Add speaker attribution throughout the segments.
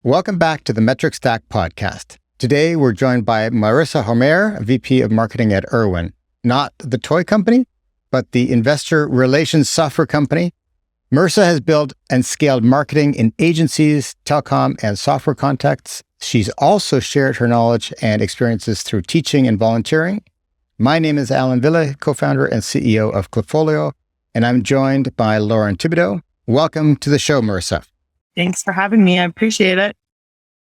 Speaker 1: Welcome back to the Metric Stack podcast. Today, we're joined by Marissa Homere, VP of Marketing at Irwin, not the toy company, but the investor relations software company. Marissa has built and scaled marketing in agencies, telecom, and software contexts. She's also shared her knowledge and experiences through teaching and volunteering. My name is Allan Villa, co-founder and CEO of Klipfolio, and I'm joined by Lauren Thibodeau. Welcome to the show, Marissa.
Speaker 2: Thanks for having me. I appreciate it.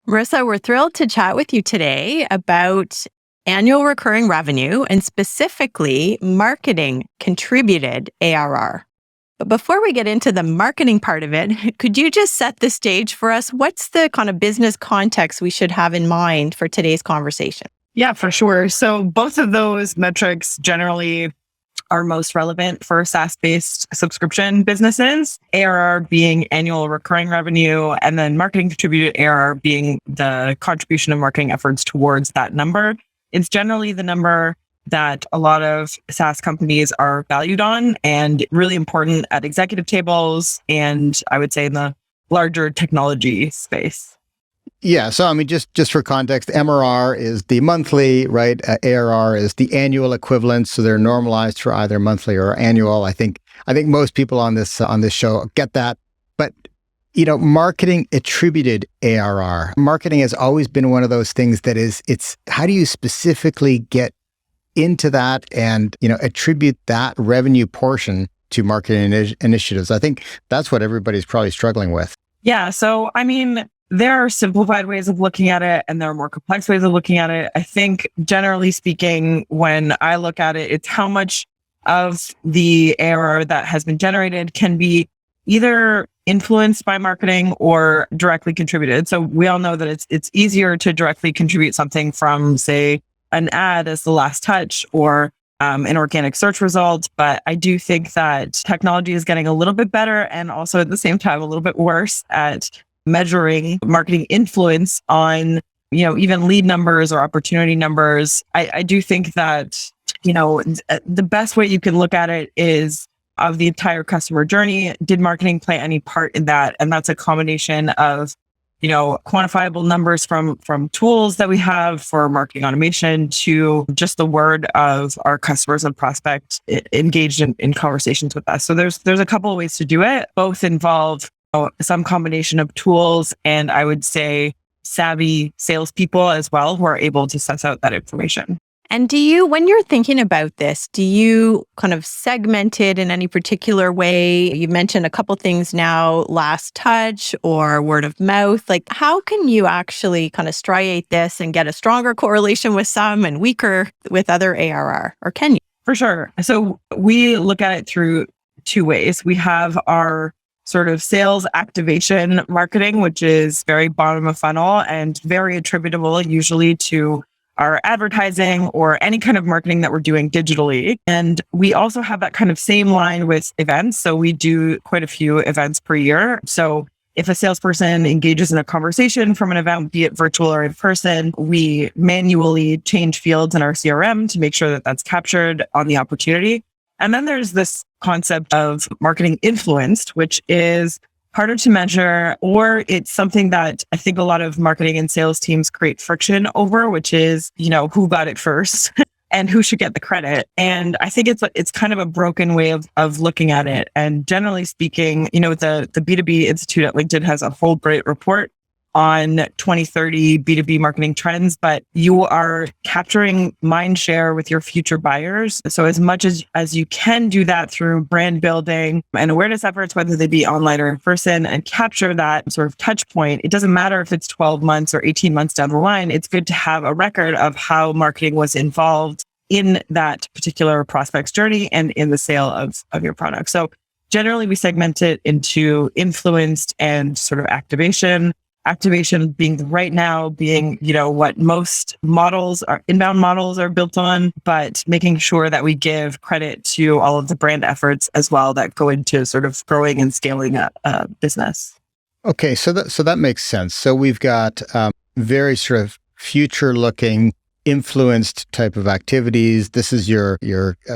Speaker 3: Marissa, we're thrilled to chat with you today about annual recurring revenue and specifically marketing contributed ARR. But before we get into the marketing part of it, could you just set the stage for us? What's the kind of business context we should have in mind for today's conversation?
Speaker 2: Yeah, for sure. So both of those metrics generally are most relevant for SaaS-based subscription businesses, ARR being annual recurring revenue, and then marketing contributed ARR being the contribution of marketing efforts towards that number. It's generally the number that a lot of SaaS companies are valued on and really important at executive tables and I would say in the larger technology space.
Speaker 1: Yeah. So, just for context, MRR is the monthly, right? ARR is the annual equivalent. So they're normalized for either monthly or annual. I think most people on this show get that. But, marketing attributed ARR, marketing has always been one of those things that it's how do you specifically get into that and, attribute that revenue portion to marketing initiatives? I think that's what everybody's probably struggling with.
Speaker 2: Yeah. So, there are simplified ways of looking at it and there are more complex ways of looking at it. I think generally speaking, when I look at it, it's how much of the ARR that has been generated can be either influenced by marketing or directly contributed. So we all know that it's easier to directly contribute something from, say, an ad as the last touch or an organic search result. But I do think that technology is getting a little bit better and also at the same time a little bit worse at measuring marketing influence on, even lead numbers or opportunity numbers. I do think that, the best way you can look at it is of the entire customer journey. Did marketing play any part in that? And that's a combination of, quantifiable numbers from tools that we have for marketing automation to just the word of our customers and prospects engaged in conversations with us. So there's a couple of ways to do it. Both involve some combination of tools and I would say savvy salespeople as well who are able to suss out that information.
Speaker 3: And when you're thinking about this, do you kind of segment it in any particular way? You mentioned a couple things now, last touch or word of mouth. Like how can you actually kind of striate this and get a stronger correlation with some and weaker with other ARR? Or can you?
Speaker 2: For sure. So we look at it through two ways. We have our sort of sales activation marketing, which is very bottom of funnel and very attributable usually to our advertising or any kind of marketing that we're doing digitally. And we also have that kind of same line with events. So we do quite a few events per year. So if a salesperson engages in a conversation from an event, be it virtual or in person, we manually change fields in our CRM to make sure that that's captured on the opportunity. And then there's this concept of marketing influenced, which is harder to measure, or it's something that I think a lot of marketing and sales teams create friction over, which is, who got it first and who should get the credit. And I think it's kind of a broken way of looking at it. And generally speaking, the B2B Institute at LinkedIn has a whole great report on 2030 B2B marketing trends, but you are capturing mind share with your future buyers. So as much as you can do that through brand building and awareness efforts, whether they be online or in person, and capture that sort of touch point, it doesn't matter if it's 12 months or 18 months down the line. It's good to have a record of how marketing was involved in that particular prospect's journey and in the sale of your product. So generally we segment it into influenced and sort of activation. Activation being what most inbound models are built on, but making sure that we give credit to all of the brand efforts as well that go into sort of growing and scaling a business.
Speaker 1: Okay, so that makes sense. So we've got very sort of future-looking influenced type of activities. This is your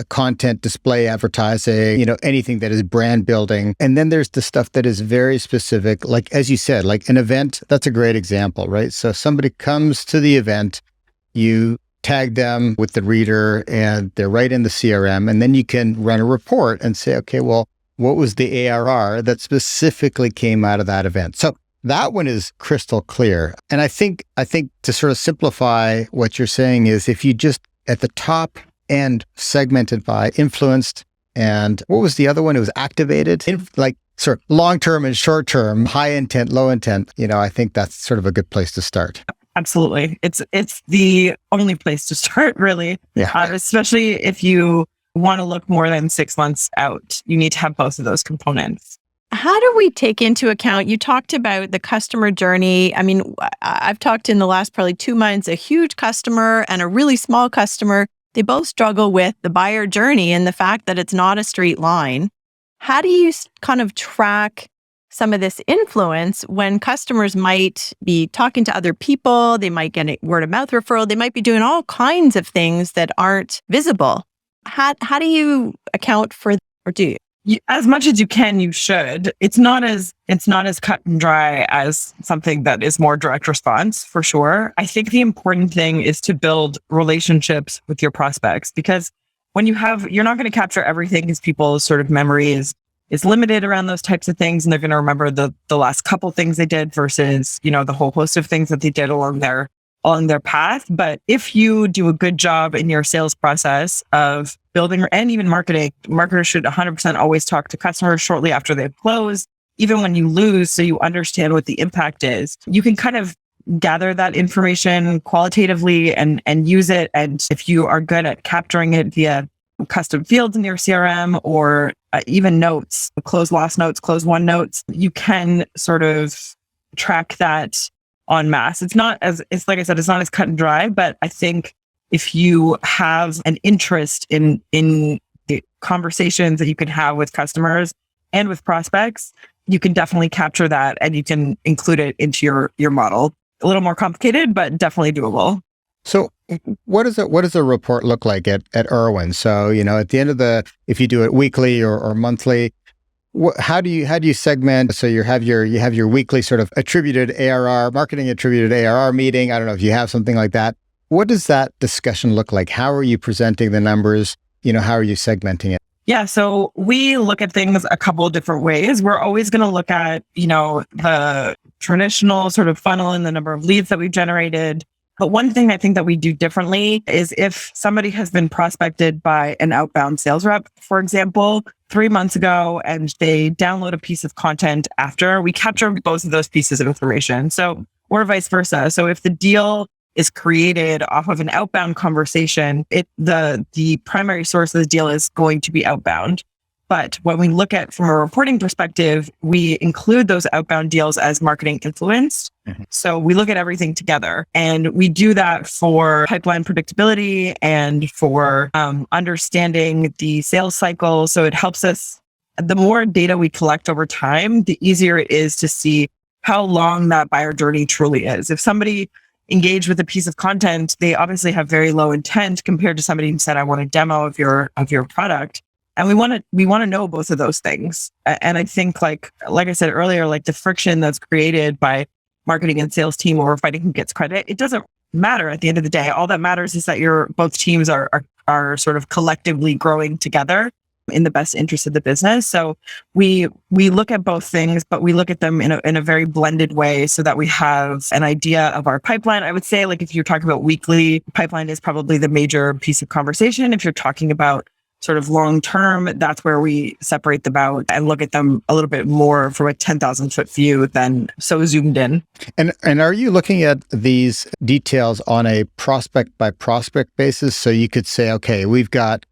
Speaker 1: content, display, advertising, anything that is brand building. And then there's the stuff that is very specific, like as you said, like an event. That's a great example, right? So somebody comes to the event, you tag them with the reader, and they're right in the CRM, and then you can run a report and say, okay, well, what was the ARR that specifically came out of that event? So that one is crystal clear. And I think to sort of simplify what you're saying is, if you just at the top end segmented by influenced, and what was the other one? It was activated, like sort of long-term and short-term, high intent, low intent. I think that's sort of a good place to start.
Speaker 2: Absolutely. It's the only place to start, really.
Speaker 1: Yeah.
Speaker 2: Especially if you want to look more than 6 months out, you need to have both of those components.
Speaker 3: How do we take into account, you talked about the customer journey. I mean, I've talked in the last probably 2 months, a huge customer and a really small customer. They both struggle with the buyer journey and the fact that it's not a straight line. How do you kind of track some of this influence when customers might be talking to other people, they might get a word of mouth referral, they might be doing all kinds of things that aren't visible? How do you account for, or do you?
Speaker 2: As much as you can, you should. It's not as cut and dry as something that is more direct response, for sure. I think the important thing is to build relationships with your prospects, because when you're not going to capture everything, because people's sort of memory is limited around those types of things, and they're going to remember the last couple things they did versus, the whole host of things that they did along their path. But if you do a good job in your sales process of building, and even marketing, marketers should 100% always talk to customers shortly after they've closed, even when you lose, so you understand what the impact is. You can kind of gather that information qualitatively and use it. And if you are good at capturing it via custom fields in your CRM, or even notes, close lost notes, close won notes, you can sort of track that en masse. It's like I said, it's not as cut and dry, but I think if you have an interest in the conversations that you can have with customers and with prospects, you can definitely capture that and you can include it into your model. A little more complicated, but definitely doable.
Speaker 1: So what does a report look like at Irwin? So, at the end of if you do it weekly or monthly, how do you segment? So you have your weekly sort of attributed ARR, marketing attributed ARR meeting. I don't know if you have something like that. What does that discussion look like? How are you presenting the numbers? How are you segmenting it?
Speaker 2: Yeah, so we look at things a couple of different ways. We're always going to look at, the traditional sort of funnel and the number of leads that we've generated. But one thing I think that we do differently is if somebody has been prospected by an outbound sales rep, for example, 3 months ago, and they download a piece of content after, we capture both of those pieces of information. So, or vice versa. So if the deal is created off of an outbound conversation, the primary source of the deal is going to be outbound. But when we look at from a reporting perspective, we include those outbound deals as marketing influenced. Mm-hmm. So we look at everything together, and we do that for pipeline predictability and for understanding the sales cycle. So it helps us, the more data we collect over time, the easier it is to see how long that buyer journey truly is. If somebody engaged with a piece of content, they obviously have very low intent compared to somebody who said, I want a demo of your product. And we want to know both of those things. And I think like I said earlier, like the friction that's created by marketing and sales team or fighting who gets credit, it doesn't matter at the end of the day. All that matters is that both teams are sort of collectively growing together in the best interest of the business. So we look at both things, but we look at them in a very blended way so that we have an idea of our pipeline. I would say, like, if you're talking about weekly, pipeline is probably the major piece of conversation. If you're talking about sort of long-term, that's where we separate them out and look at them a little bit more from a 10,000-foot view than so zoomed in.
Speaker 1: And are you looking at these details on a prospect by prospect basis? So you could say, okay, we've got,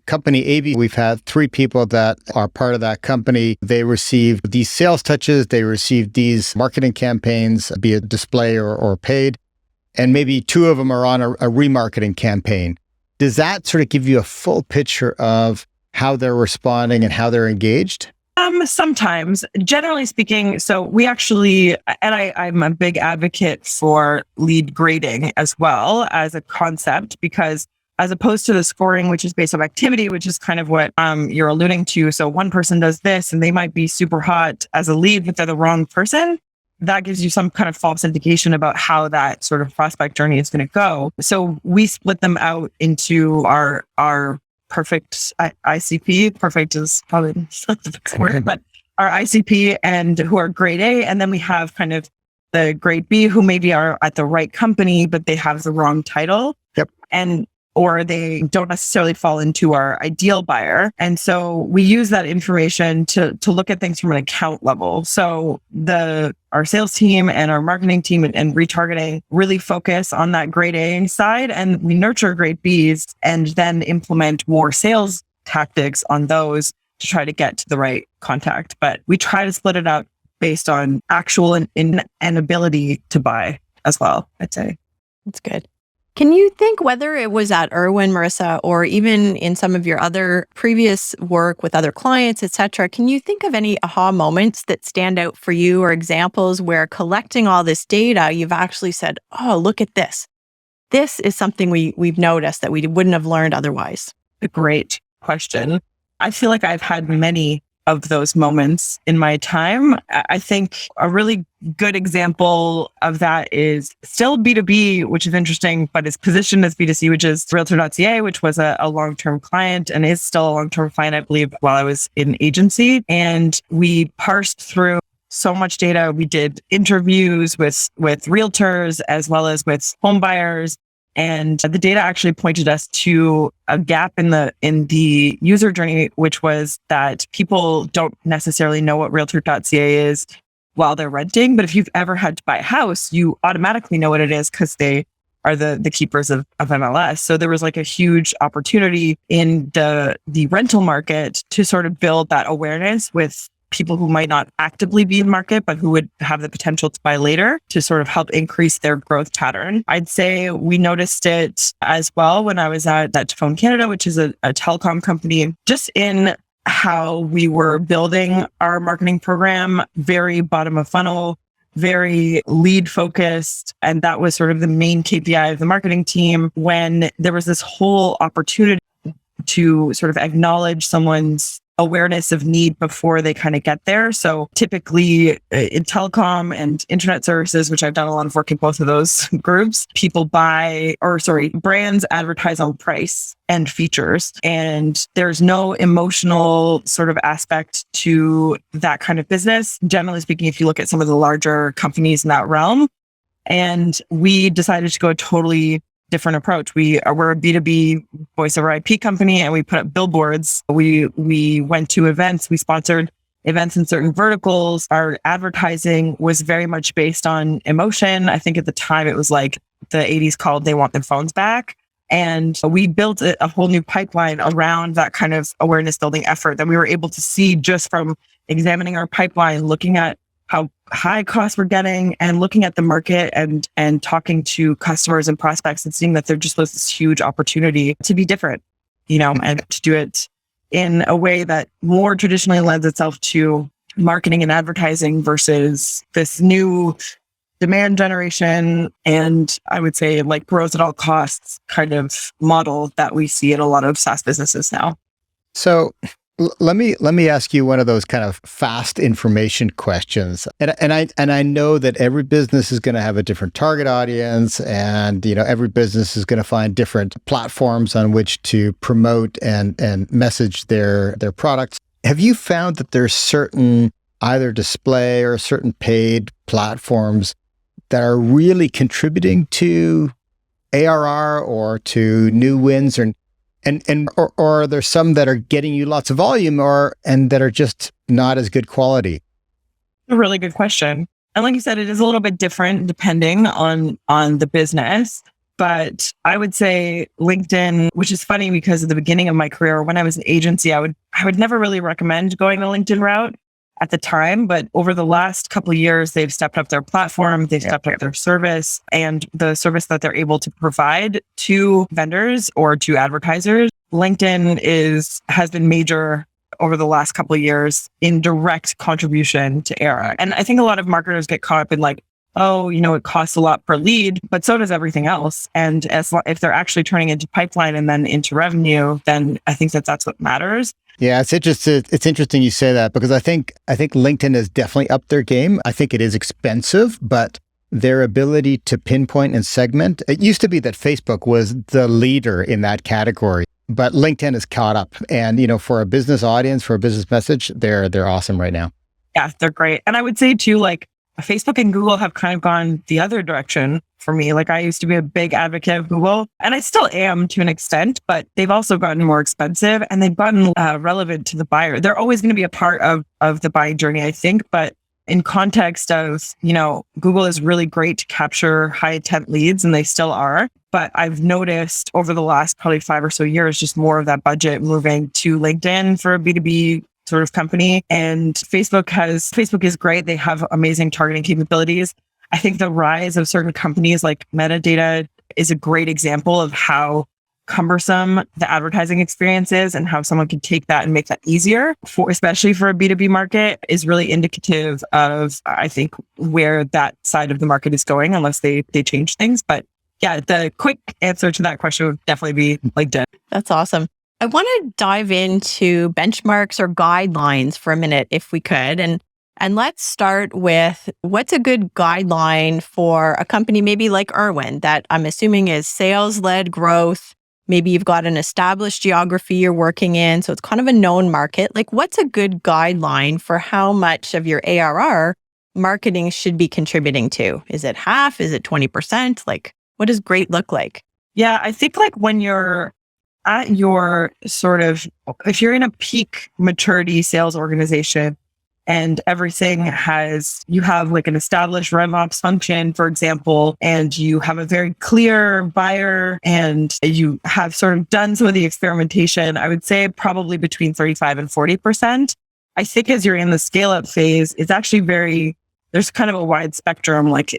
Speaker 1: company AB, we've had 3 people that are part of that company. They receive these sales touches, they receive these marketing campaigns, be it display or paid, and maybe 2 of them are on a remarketing campaign. Does that sort of give you a full picture of how they're responding and how they're engaged?
Speaker 2: Sometimes, generally speaking, so we actually, and I'm a big advocate for lead grading as well as a concept, because as opposed to the scoring, which is based on activity, which is kind of what you're alluding to. So one person does this and they might be super hot as a lead, but they're the wrong person. That gives you some kind of false indication about how that sort of prospect journey is going to go. So we split them out into our perfect ICP. Perfect is probably not the best word, but our ICP and who are grade A. And then we have kind of the grade B who maybe are at the right company, but they have the wrong title.
Speaker 1: Yep.
Speaker 2: Or they don't necessarily fall into our ideal buyer. And so we use that information to look at things from an account level. So our sales team and our marketing team and retargeting really focus on that grade A side, and we nurture grade Bs and then implement more sales tactics on those to try to get to the right contact. But we try to split it out based on actual and ability to buy as well, I'd say.
Speaker 3: That's good. Can you think, whether it was at Irwin, Marissa, or even in some of your other previous work with other clients, et cetera, can you think of any aha moments that stand out for you, or examples where collecting all this data, you've actually said, oh, look at this. This is something we've noticed that we wouldn't have learned otherwise?
Speaker 2: A great question. I feel like I've had many of those moments in my time. I think a really good example of that is still B2B, which is interesting, but is positioned as B2C, which is Realtor.ca, which was a long-term client and is still a long-term client, I believe, while I was in agency. And we parsed through so much data. We did interviews with realtors as well as with home buyers. And the data actually pointed us to a gap in the user journey, which was that people don't necessarily know what Realtor.ca is while they're renting. But if you've ever had to buy a house, you automatically know what it is because they are the keepers of MLS. So there was like a huge opportunity in the rental market to sort of build that awareness with people who might not actively be in market, but who would have the potential to buy later, to sort of help increase their growth pattern. I'd say we noticed it as well when I was at Phone Canada, which is a telecom company, just in how we were building our marketing program, very bottom of funnel, very lead focused. And that was sort of the main KPI of the marketing team, when there was this whole opportunity to sort of acknowledge someone's awareness of need before they kind of get there. So typically in telecom and internet services, which I've done a lot of work in both of those groups, brands advertise on price and features. And there's no emotional sort of aspect to that kind of business. Generally speaking, if you look at some of the larger companies in that realm, and we decided to go a totally different approach. We're a B2B voice over IP company, and we put up billboards. We went to events. We sponsored events in certain verticals. Our advertising was very much based on emotion. I think at the time it was like the 80s called They Want Their Phones Back. And we built a whole new pipeline around that kind of awareness building effort that we were able to see just from examining our pipeline, looking at how high costs we're getting and looking at the market and talking to customers and prospects and seeing that there just was this huge opportunity to be different, and to do it in a way that more traditionally lends itself to marketing and advertising versus this new demand generation. And I would say like growth at all costs kind of model that we see in a lot of SaaS businesses now.
Speaker 1: So let me ask you one of those kind of fast information questions. And I know that every business is going to have a different target audience, and every business is going to find different platforms on which to promote and message their products. Have you found that there's certain either display or certain paid platforms that are really contributing to ARR or to new wins, or are there some that are getting you lots of volume and that are just not as good quality?
Speaker 2: A really good question. And like you said, it is a little bit different depending on the business. But I would say LinkedIn, which is funny because at the beginning of my career, when I was an agency, I would never really recommend going the LinkedIn route at the time. But over the last couple of years, they've stepped up their platform, they've stepped up their service, and the service that they're able to provide to vendors or to advertisers. LinkedIn has been major over the last couple of years in direct contribution to ARR. And I think a lot of marketers get caught up in like, oh, it costs a lot per lead, but so does everything else. And if they're actually turning into pipeline and then into revenue, then I think that's what matters.
Speaker 1: Yeah, it's interesting you say that, because I think LinkedIn has definitely upped their game. I think it is expensive, but their ability to pinpoint and segment, it used to be that Facebook was the leader in that category, but LinkedIn has caught up. And, for a business audience, for a business message, they're awesome right now.
Speaker 2: Yeah, they're great. And I would say too, like Facebook and Google have kind of gone the other direction for me. Like I used to be a big advocate of Google, and I still am to an extent, but they've also gotten more expensive and they've gotten relevant to the buyer. They're always going to be a part of the buying journey, I think. But in context of, Google is really great to capture high intent leads, and they still are. But I've noticed over the last probably 5 or so years, just more of that budget moving to LinkedIn for a B2B sort of company. And Facebook is great. They have amazing targeting capabilities. I think the rise of certain companies like metadata is a great example of how cumbersome the advertising experience is, and how someone can take that and make that easier especially for a B2B market, is really indicative of, I think, where that side of the market is going, unless they change things. But yeah, the quick answer to that question would definitely be LinkedIn.
Speaker 3: That's awesome. I want to dive into benchmarks or guidelines for a minute, if we could. And let's start with, what's a good guideline for a company maybe like Irwin, that I'm assuming is sales-led growth? Maybe you've got an established geography you're working in, so it's kind of a known market. Like, what's a good guideline for how much of your ARR marketing should be contributing to? Is it half? Is it 20%? Like, what does great look like?
Speaker 2: Yeah, I think like when you're at your if you're in a peak maturity sales organization and you have like an established RevOps function, for example, and you have a very clear buyer and you have sort of done some of the experimentation, I would say probably between 35 and 40%. I think as you're in the scale up phase, it's actually there's kind of a wide spectrum. Like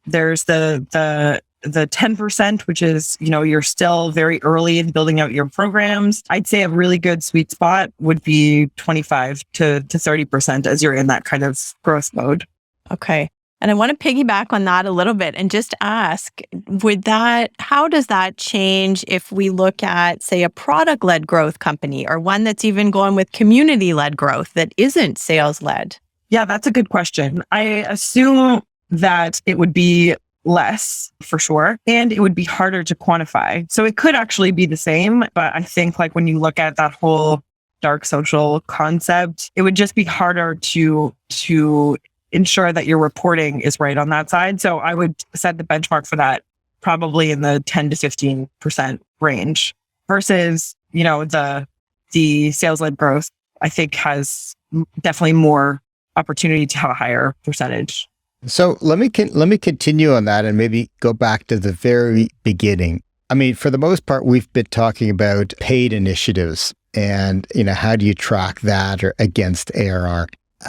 Speaker 2: there's the 10%, which is, you're still very early in building out your programs. I'd say a really good sweet spot would be 25 to 30% as you're in that kind of growth mode.
Speaker 3: Okay. And I want to piggyback on that a little bit and just ask, how does that change if we look at, say, a product-led growth company, or one that's even going with community-led growth that isn't sales-led?
Speaker 2: Yeah, that's a good question. I assume that it would be less for sure, and it would be harder to quantify. So it could actually be the same, but I think like when you look at that whole dark social concept, it would just be harder to ensure that your reporting is right on that side. So I would set the benchmark for that probably in the 10 to 15% range versus, the sales-led growth, I think has definitely more opportunity to have a higher percentage.
Speaker 1: So let me continue on that and maybe go back to the very beginning. I mean, for the most part, we've been talking about paid initiatives and, how do you track that or against ARR?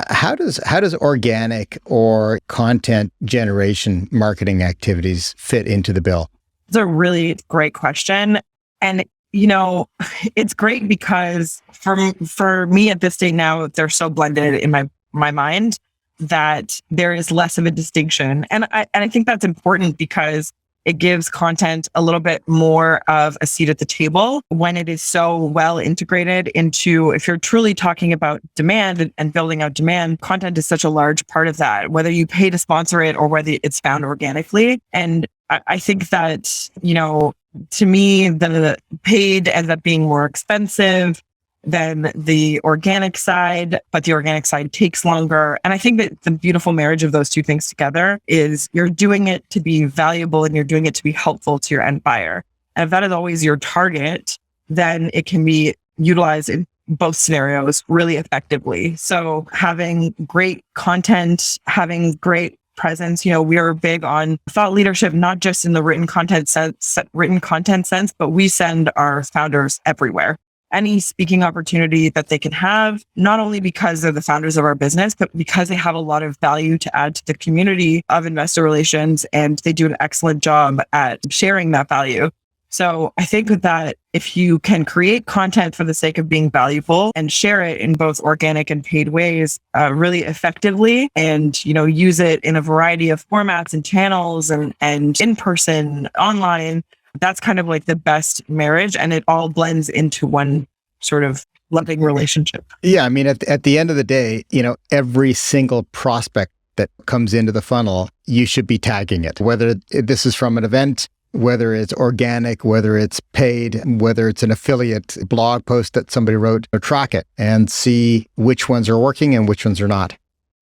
Speaker 1: How does organic or content generation marketing activities fit into the bill?
Speaker 2: It's a really great question. And, it's great because for me at this stage now, they're so blended in my mind that there is less of a distinction. And I think that's important because it gives content a little bit more of a seat at the table when it is so well integrated into, if you're truly talking about demand and building out demand, content is such a large part of that, whether you pay to sponsor it or whether it's found organically. And I think that, to me, the paid ends up being more expensive than the organic side, but the organic side takes longer. And I think that the beautiful marriage of those two things together is you're doing it to be valuable and you're doing it to be helpful to your end buyer. And if that is always your target, then it can be utilized in both scenarios really effectively. So having great content, having great presence, we are big on thought leadership, not just in the written content sense, but we send our founders everywhere. Any speaking opportunity that they can have, not only because they're the founders of our business, but because they have a lot of value to add to the community of investor relations, and they do an excellent job at sharing that value. So I think that if you can create content for the sake of being valuable and share it in both organic and paid ways really effectively, and use it in a variety of formats and channels and in person, online, that's kind of like the best marriage, and it all blends into one sort of loving relationship.
Speaker 1: Yeah, I mean, at the end of the day, every single prospect that comes into the funnel, you should be tagging it, whether this is from an event, whether it's organic, whether it's paid, whether it's an affiliate blog post that somebody wrote, or track it and see which ones are working and which ones are not.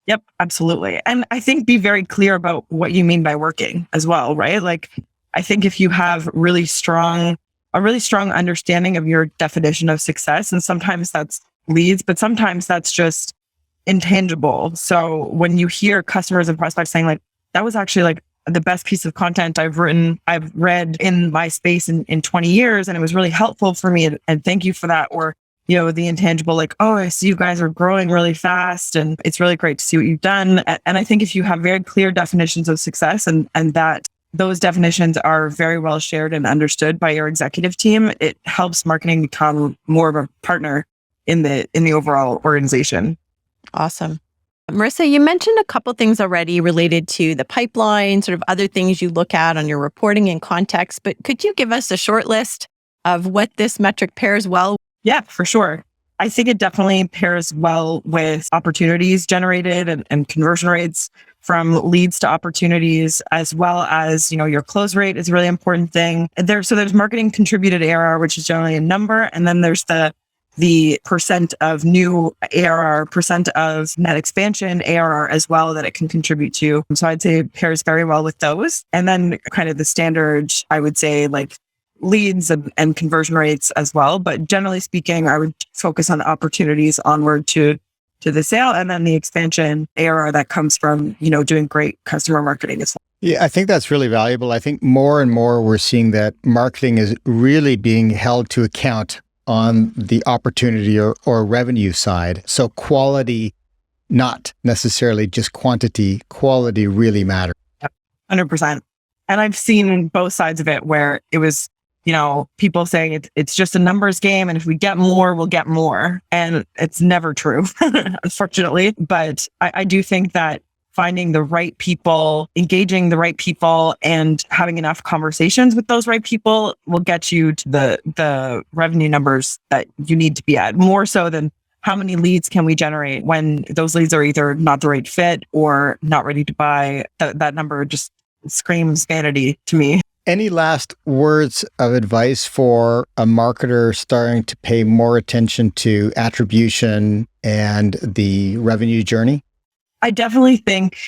Speaker 2: Yep, absolutely. And I think be very clear about what you mean by working as well, right? Like, I think if you have a really strong understanding of your definition of success, and sometimes that's leads, but sometimes that's just intangible. So when you hear customers and prospects saying like, that was actually like the best piece of content I've read in my space in 20 years, and it was really helpful for me, and thank you for that. Or, the intangible, like, oh, I see you guys are growing really fast and it's really great to see what you've done. And I think if you have very clear definitions of success and that those definitions are very well shared and understood by your executive team, it helps marketing become more of a partner in the overall organization.
Speaker 3: Awesome. Marissa, you mentioned a couple things already related to the pipeline, sort of other things you look at on your reporting and context, but could you give us a short list of what this metric pairs well?
Speaker 2: Yeah, for sure. I think it definitely pairs well with opportunities generated and conversion rates from leads to opportunities, as well as, your close rate is a really important thing. So there's marketing contributed ARR, which is generally a number. And then there's the percent of new ARR, percent of net expansion ARR as well that it can contribute to. So I'd say it pairs very well with those. And then kind of the standard, I would say, like leads and conversion rates as well. But generally speaking, I would focus on the opportunities onward to the sale, and then the expansion ARR that comes from, doing great customer marketing as well.
Speaker 1: Yeah, I think that's really valuable. I think more and more we're seeing that marketing is really being held to account on the opportunity or revenue side. So quality, not necessarily just quantity, quality really matters.
Speaker 2: 100%. And I've seen both sides of it where it was, people saying it's just a numbers game, and if we get more, we'll get more. And it's never true, unfortunately. But I do think that finding the right people, engaging the right people, and having enough conversations with those right people will get you to the revenue numbers that you need to be at, more so than how many leads can we generate when those leads are either not the right fit or not ready to buy. That number just screams vanity to me.
Speaker 1: Any last words of advice for a marketer starting to pay more attention to attribution and the revenue journey?
Speaker 2: I definitely think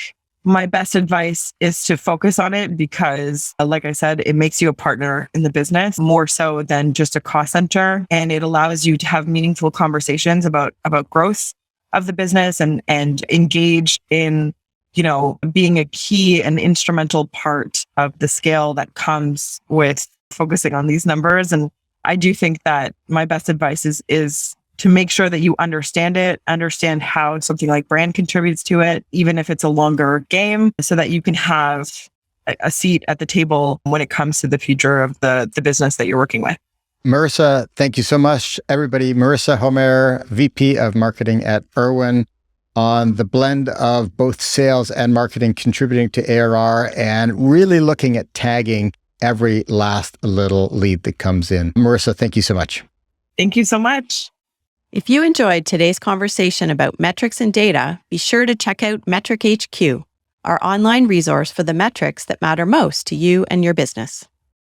Speaker 2: my best advice is to focus on it because, like I said, it makes you a partner in the business more so than just a cost center. And it allows you to have meaningful conversations about growth of the business and engage in, being a key and instrumental part of the scale that comes with focusing on these numbers. And I do think that my best advice is to make sure that you understand it, understand how something like brand contributes to it, even if it's a longer game, so that you can have a seat at the table when it comes to the future of the business that you're working with.
Speaker 1: Marissa, thank you so much, everybody. Marissa Homere, VP of Marketing at Irwin, on the blend of both sales and marketing contributing to ARR and really looking at tagging every last little lead that comes in. Marissa, thank you so much.
Speaker 2: Thank you so much.
Speaker 3: If you enjoyed today's conversation about metrics and data, be sure to check out Metric HQ, our online resource for the metrics that matter most to you and your business.